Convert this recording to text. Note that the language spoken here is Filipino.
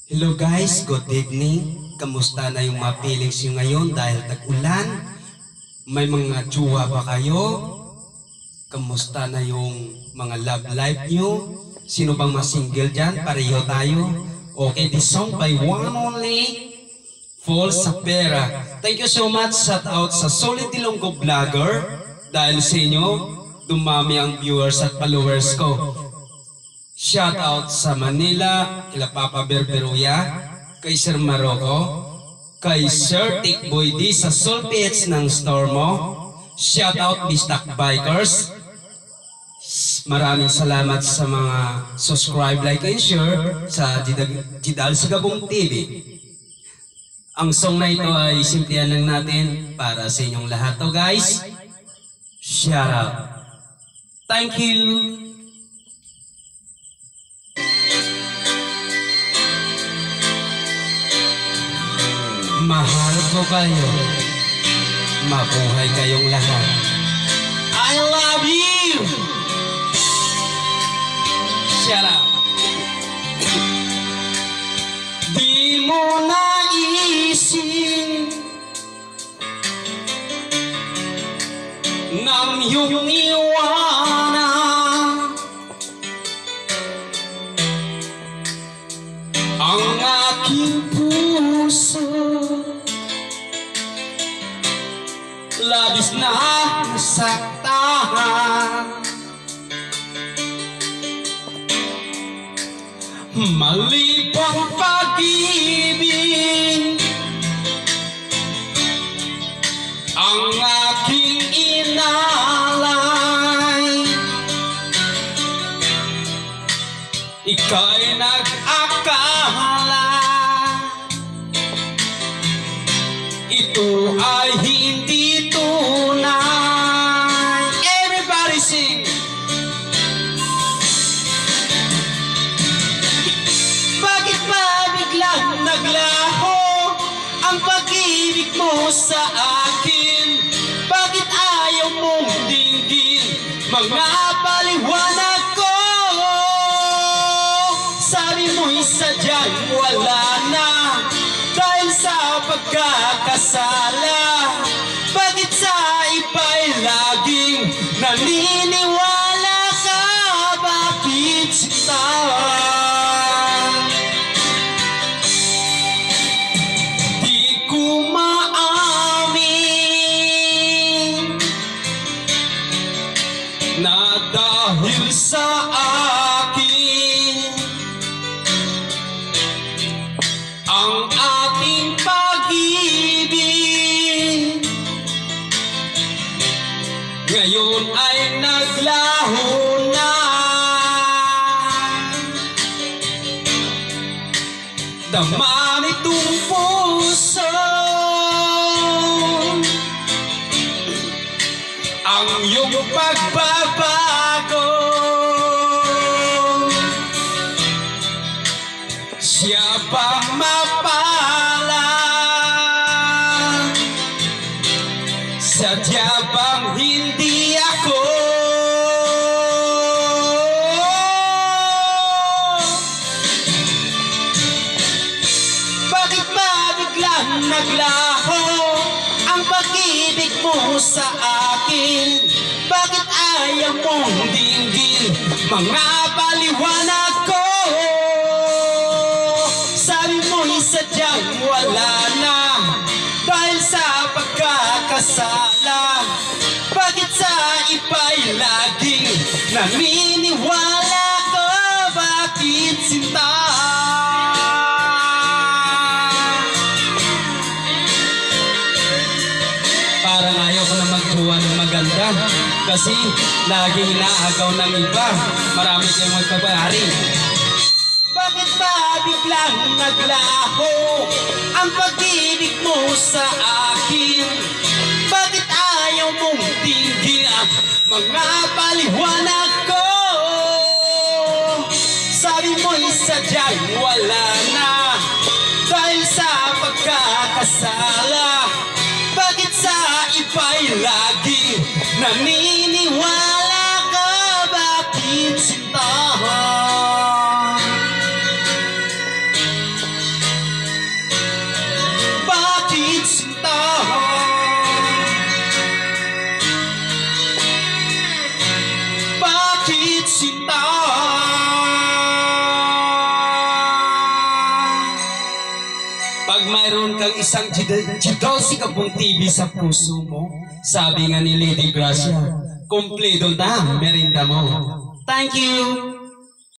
Hello guys, good evening. Kamusta na yung mga feelings nyo ngayon dahil tag-ulan? May mga tsuwa ba kayo? Kamusta na yung mga love life nyo? Sino bang mga single dyan? Pareho tayo. Okay, this song by one only, Fall sa Pera. Thank you so much. Shout out sa Solid Ilonggo Vlogger. Dahil sa inyo, dumami ang viewers at followers ko. Shout out sa Manila, kila Papa Berberuya, kay Sir Marocco, kay Sir Tikboy D sa Sulpits ng store mo. Shout out Bistak Bikers. Maraming salamat sa mga subscribe, like, and share sa Jidal Sigabong TV. Ang song na ito ay simplihan lang natin para sa inyong lahat to guys. Shout out. Thank you. Mahal ko kayo, mabuhay kayong lahat. I love you! Shut up! Di mo naisip nang iyong iwanan ang aking puso. Labis na nasaktan, mali bang pag-ibig ang aking inalay? Ika'y nag-akala ito ay hindi tunay. Everybody sing. Bakit ba biglang naglaho ang pag-ibig mo sa akin? Bakit ayaw mong dinggin mga paliwanag ko? Sabi mo'y sadyang wala na dahil sa pagkakasala. Bakit sa iba'y laging naniniwala ka? Bakit sita? Di ko maamin na dahil sa akin ang ating pag-ibig ngayon ay naglaho na. Dama nitong puso ang iyong pagbabago. Siya bang mapala? Sadya bang hindi ako? Bakit ba biglang naglaho ang pag-ibig mo sa akin? Bakit ayaw mong dinggin mga paliwanag ko? Sabi mo'y sadyang wala na dahil sa pagkakasala. Bakit sa iba'y laging naniniwala ko? Bakit sinta? Parang ayaw ko na magtuwa ng maganda kasi laging inaagaw ng iba. Marami kayong magpapayari. Bakit ba biglang naglaho ang pag-ibig mo sa akin? Bakit ayaw mong tingin mga paliwanag ko? Sabi mo'y sadyang wala na dahil sa pagkakasala. Bakit sa iba'y laging naniniwala ka? Bakit sinta? ng isang G12 kapong TV sa puso mo. Sabi nga ni Lady Gracia, kumpleto na merinda mo. Thank you!